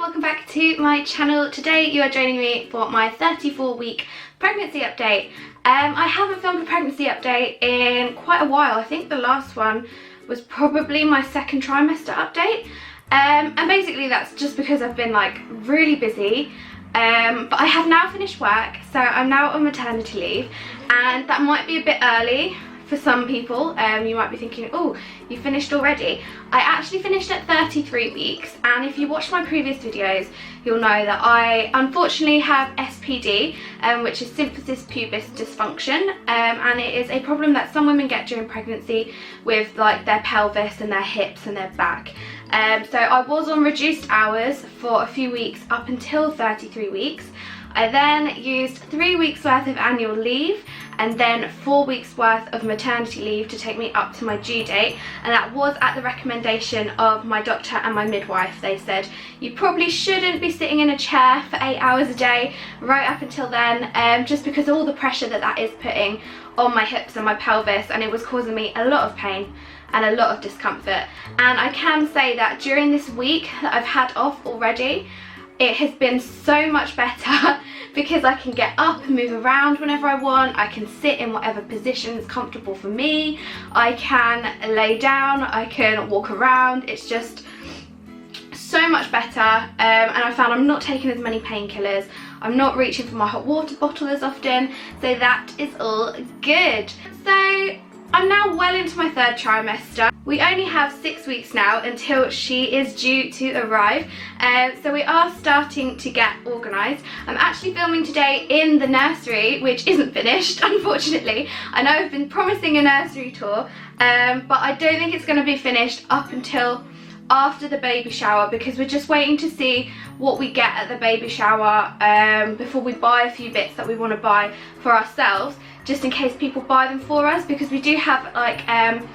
welcome back to my channel. Today you are joining me for my 34-week pregnancy update. I haven't filmed a pregnancy update in quite a while. I think the last one was probably my second trimester update. And basically that's just because I've been like really busy. But I have now finished work, so I'm now on maternity leave, and that might be a bit early for some people. You might be thinking, oh, you finished already. I actually finished at 33 weeks, and if you watch my previous videos you'll know that I unfortunately have SPD, which is symphysis pubis dysfunction, and it is a problem that some women get during pregnancy with like their pelvis and their hips and their back. So I was on reduced hours for a few weeks up until 33 weeks. I then used 3 weeks worth of annual leave and then 4 weeks worth of maternity leave to take me up to my due date, and that was at the recommendation of my doctor and my midwife. They said you probably shouldn't be sitting in a chair for 8 hours a day right up until then, just because of all the pressure that is putting on my hips and my pelvis, and it was causing me a lot of pain and a lot of discomfort. And I can say that during this week that I've had off already, it has been so much better because I can get up and move around whenever I want. I can sit in whatever position is comfortable for me. I can lay down, I can walk around. It's just so much better, and I found I'm not taking as many painkillers. I'm not reaching for my hot water bottle as often, so that is all good. So I'm now well into my third trimester. We only have 6 weeks now until she is due to arrive, so we are starting to get organised. I'm actually filming today in the nursery, which isn't finished, unfortunately. I know I've been promising a nursery tour, but I don't think it's going to be finished up until after the baby shower, because we're just waiting to see what we get at the baby shower before we buy a few bits that we want to buy for ourselves, just in case people buy them for us, because we do have like an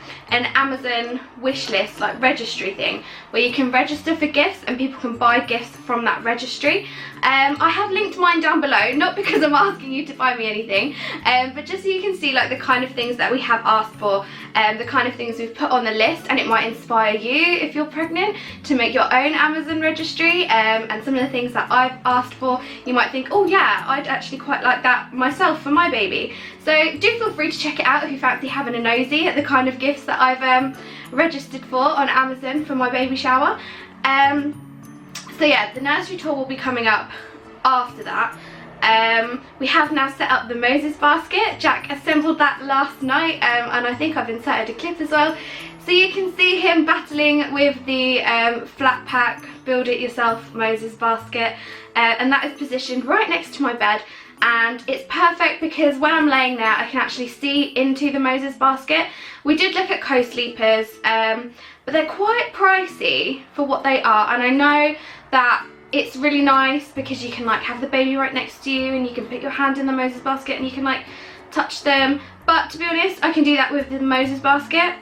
Amazon wish list, like registry thing, where you can register for gifts and people can buy gifts from that registry. I have linked mine down below, not because I'm asking you to buy me anything, but just so you can see like the kind of things that we have asked for, the kind of things we've put on the list, and it might inspire you if you're pregnant to make your own Amazon registry. And some of the things that I've asked for, you might think, oh yeah, I'd actually quite like that myself for my baby. So do feel free to check it out if you fancy having a nosy at the kind of gifts that I've registered for on Amazon for my baby shower. So yeah, the nursery tour will be coming up after that. We have now set up the Moses basket. Jack assembled that last night, and I think I've inserted a clip as well, so you can see him battling with the flat pack build it yourself Moses basket, and that is positioned right next to my bed. And it's perfect because when I'm laying there I can actually see into the Moses basket. We did look at co-sleepers, but they're quite pricey for what they are, and I know that it's really nice because you can like have the baby right next to you and you can put your hand in the Moses basket and you can like touch them. But to be honest, I can do that with the Moses basket.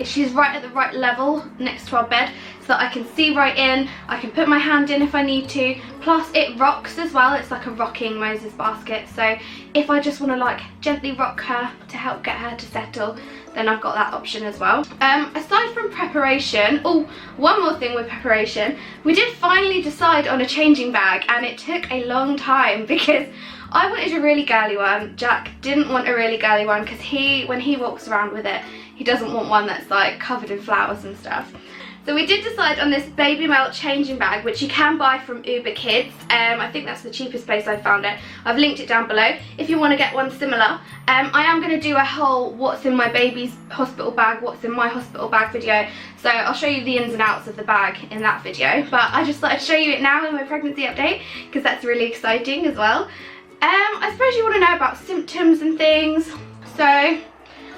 She's right at the right level next to our bed, so that I can see right in. I can put my hand in if I need to, plus it rocks as well. It's like a rocking Moses basket, so if I just want to like gently rock her to help get her to settle, then I've got that option as well. Aside from preparation, oh, one more thing with preparation, we did finally decide on a changing bag, and it took a long time because I wanted a really girly one. Jack didn't want a really girly one because when he walks around with it, he doesn't want one that's like covered in flowers and stuff. So we did decide on this baby melt changing bag, which you can buy from Uber Kids. I think that's the cheapest place I found it. I've linked it down below if you want to get one similar. I am going to do a whole what's in my baby's hospital bag, what's in my hospital bag video, so I'll show you the ins and outs of the bag in that video, but I just thought I'd show you it now in my pregnancy update because that's really exciting as well. I suppose you want to know about symptoms and things. So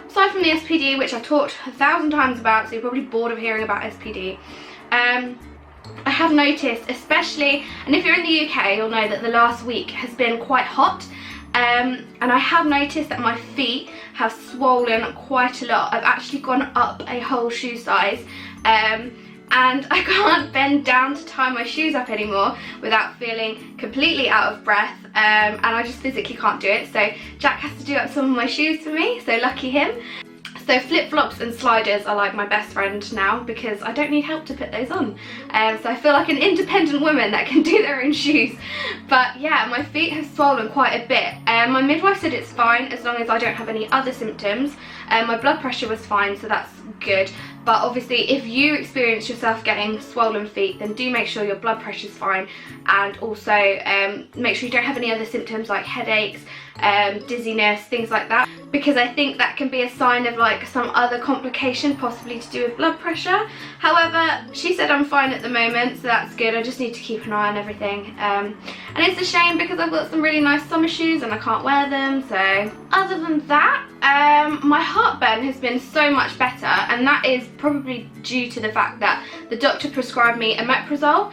aside from the SPD, which I've talked 1,000 times about, so you're probably bored of hearing about SPD, I have noticed, especially, and if you're in the UK you'll know that the last week has been quite hot, and I have noticed that my feet have swollen quite a lot. I've actually gone up a whole shoe size, and I can't bend down to tie my shoes up anymore without feeling completely out of breath, and I just physically can't do it, so Jack has to do up some of my shoes for me, so lucky him. So flip-flops and sliders are like my best friend now because I don't need help to put those on. So I feel like an independent woman that can do their own shoes. But yeah, my feet have swollen quite a bit. My midwife said it's fine as long as I don't have any other symptoms. My blood pressure was fine, so that's good. But obviously if you experience yourself getting swollen feet, then do make sure your blood pressure is fine, and also make sure you don't have any other symptoms like headaches, dizziness, things like that, because I think that can be a sign of like some other complication, possibly to do with blood pressure. However, she said I'm fine at the moment, so that's good. I just need to keep an eye on everything, and it's a shame because I've got some really nice summer shoes and I can't wear them. So other than that, my heartburn has been so much better, and that is probably due to the fact that the doctor prescribed me omeprazole.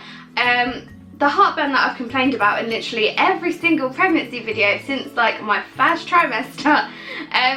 The heartburn that I've complained about in literally every single pregnancy video since like my first trimester,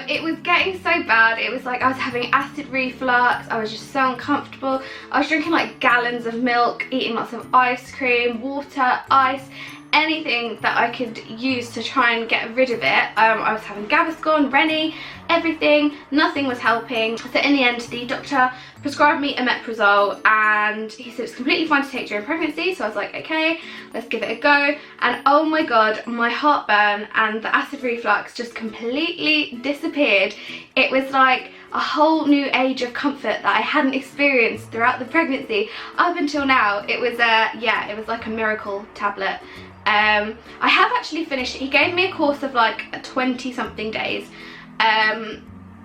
it was getting so bad. It was like I was having acid reflux, I was just so uncomfortable. I was drinking like gallons of milk, eating lots of ice cream, water, ice, anything that I could use to try and get rid of it. I was having Gaviscon, Rennie, everything, nothing was helping. So in the end, the doctor prescribed me omeprazole, and he said it's completely fine to take during pregnancy. So I was like, okay, let's give it a go. And oh my god, my heartburn and the acid reflux just completely disappeared. It was like a whole new age of comfort that I hadn't experienced throughout the pregnancy up until now. It was yeah, it was like a miracle tablet. I have actually finished it. He gave me a course of like 20 something days, and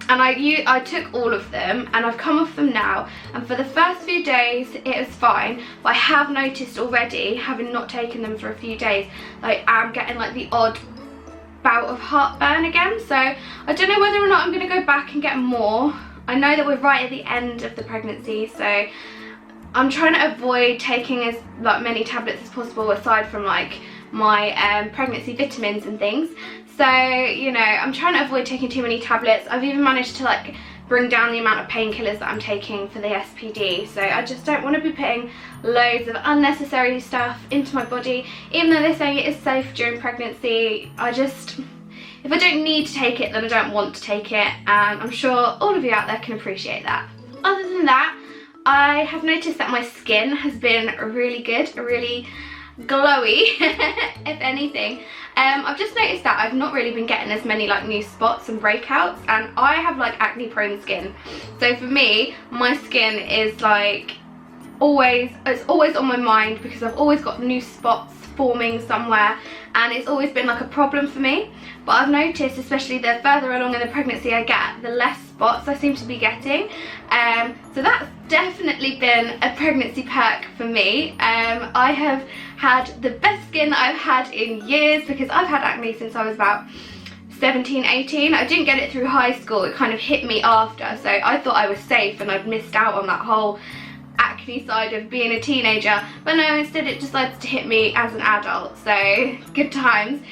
I took all of them, and I've come off them now, and for the first few days it was fine, but I have noticed already, having not taken them for a few days, like I'm getting like the odd bout of heartburn again. So I don't know whether or not I'm going to go back and get more. I know that we're right at the end of the pregnancy, so I'm trying to avoid taking as like many tablets as possible, aside from like my pregnancy vitamins and things. So, you know, I'm trying to avoid taking too many tablets. I've even managed to like bring down the amount of painkillers that I'm taking for the SPD. So I just don't want to be putting loads of unnecessary stuff into my body. Even though they're saying it is safe during pregnancy, if I don't need to take it, then I don't want to take it. And I'm sure all of you out there can appreciate that. Other than that, I have noticed that my skin has been really good, really glowy, if anything. I've just noticed that I've not really been getting as many like new spots and breakouts, and I have like acne prone skin. So for me, my skin is like it's always on my mind, because I've always got new spots forming somewhere, and it's always been like a problem for me. But I've noticed, especially the further along in the pregnancy I get, the less spots I seem to be getting. So that's definitely been a pregnancy perk for me. I have had the best skin that I've had in years, because I've had acne since I was about 17, 18. I didn't get it through high school, it kind of hit me after, so I thought I was safe and I'd missed out on that whole acne side of being a teenager, but no, instead it decides to hit me as an adult, so good times.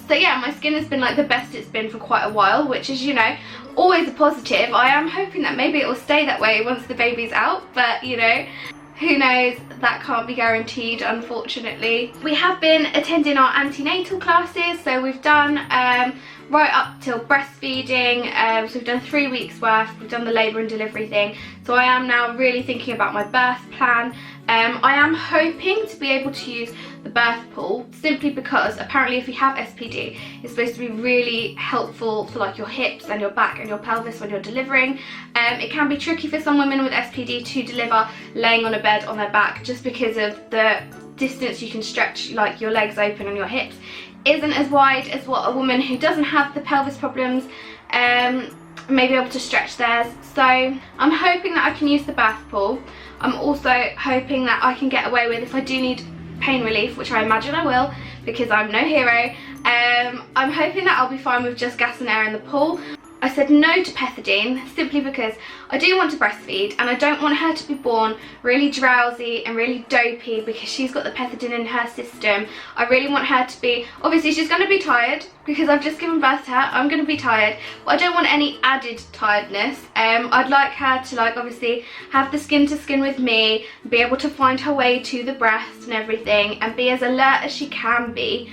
So yeah, my skin has been like the best it's been for quite a while, which is, you know, always a positive. I am hoping that maybe it will stay that way once the baby's out, but you know, who knows, that can't be guaranteed, unfortunately. We have been attending our antenatal classes, so we've done right up till breastfeeding, so we've done 3 weeks worth, we've done the labour and delivery thing, so I am now really thinking about my birth plan. I am hoping to be able to use the birth pool, simply because apparently if you have SPD, it's supposed to be really helpful for like your hips and your back and your pelvis when you're delivering. It can be tricky for some women with SPD to deliver laying on a bed on their back, just because of the distance you can stretch like your legs open and your hips isn't as wide as what a woman who doesn't have the pelvis problems may be able to stretch theirs. So I'm hoping that I can use the birth pool. I'm also hoping that I can get away with, if I do need pain relief, which I imagine I will because I'm no hero, I'm hoping that I'll be fine with just gas and air in the pool. I said no to pethidine simply because I do want to breastfeed, and I don't want her to be born really drowsy and really dopey because she's got the pethidine in her system. I really want her to be, obviously she's going to be tired because I've just given birth to her, I'm going to be tired, but I don't want any added tiredness. I'd like her to like obviously have the skin to skin with me, be able to find her way to the breast and everything, and be as alert as she can be,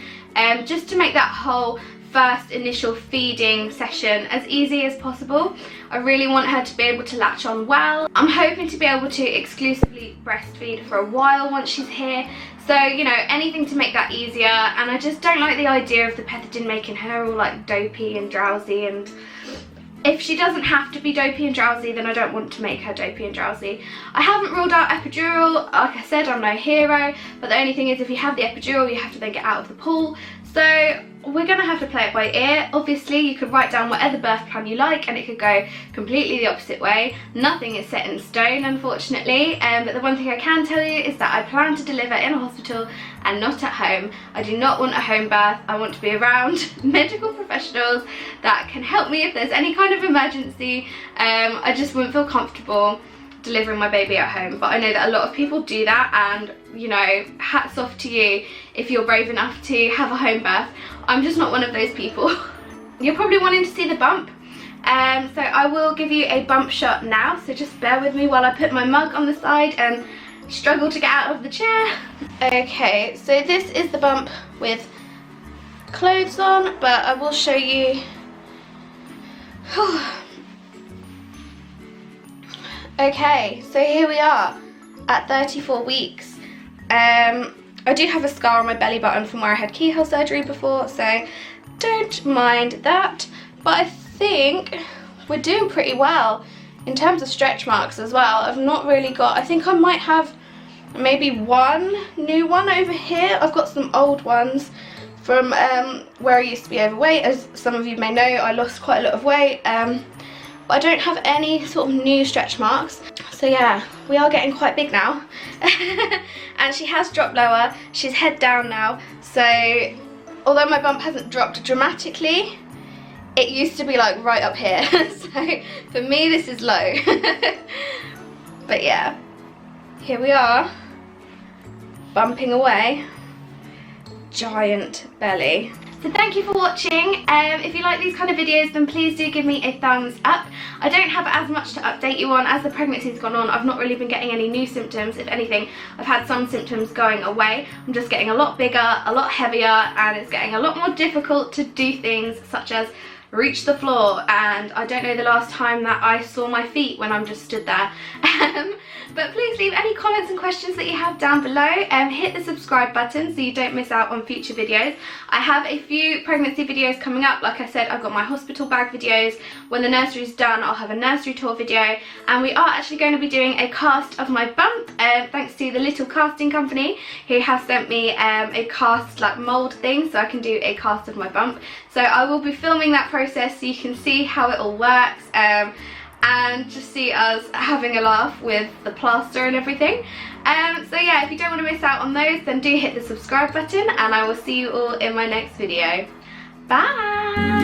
just to make that whole first initial feeding session as easy as possible. I really want her to be able to latch on well. I'm hoping to be able to exclusively breastfeed for a while once she's here. So, you know, anything to make that easier. And I just don't like the idea of the pethidine making her all like dopey and drowsy, and if she doesn't have to be dopey and drowsy, then I don't want to make her dopey and drowsy. I haven't ruled out epidural. Like I said, I'm no hero, but the only thing is if you have the epidural, you have to then get out of the pool. So we're gonna have to play it by ear. Obviously, you could write down whatever birth plan you like and it could go completely the opposite way. Nothing is set in stone, unfortunately, but the one thing I can tell you is that I plan to deliver in a hospital and not at home. I do not want a home birth. I want to be around medical professionals that can help me if there's any kind of emergency. I just wouldn't feel comfortable delivering my baby at home, but I know that a lot of people do that, and you know, hats off to you if you're brave enough to have a home birth. I'm just not one of those people. You're probably wanting to see the bump, so I will give you a bump shot now, so just bear with me while I put my mug on the side and struggle to get out of the chair. Okay, so this is the bump with clothes on, but I will show you. Okay, so here we are at 34 weeks. I do have a scar on my belly button from where I had keyhole surgery before, so don't mind that. But I think we're doing pretty well in terms of stretch marks as well. I've not really got, I think I might have maybe one new one over here. I've got some old ones from where I used to be overweight. As some of you may know, I lost quite a lot of weight. But I don't have any sort of new stretch marks. So yeah, we are getting quite big now. And she has dropped lower. She's head down now. So although my bump hasn't dropped dramatically, it used to be like right up here. So for me, this is low. But yeah, here we are, bumping away. Giant belly. So thank you for watching. If you like these kind of videos, then please do give me a thumbs up. I don't have as much to update you on. As the pregnancy's gone on, I've not really been getting any new symptoms. If anything, I've had some symptoms going away. I'm just getting a lot bigger, a lot heavier, and it's getting a lot more difficult to do things such as reach the floor, and I don't know the last time that I saw my feet when I'm just stood there. But please leave any comments and questions that you have down below. Hit the subscribe button so you don't miss out on future videos. I have a few pregnancy videos coming up. Like I said, I've got my hospital bag videos. When the nursery's done, I'll have a nursery tour video, and we are actually going to be doing a cast of my bump, thanks to the little casting company who has sent me a cast like mould thing, so I can do a cast of my bump. So I will be filming that process so you can see how it all works, and just see us having a laugh with the plaster and everything. So yeah, if you don't want to miss out on those, then do hit the subscribe button, and I will see you all in my next video. Bye!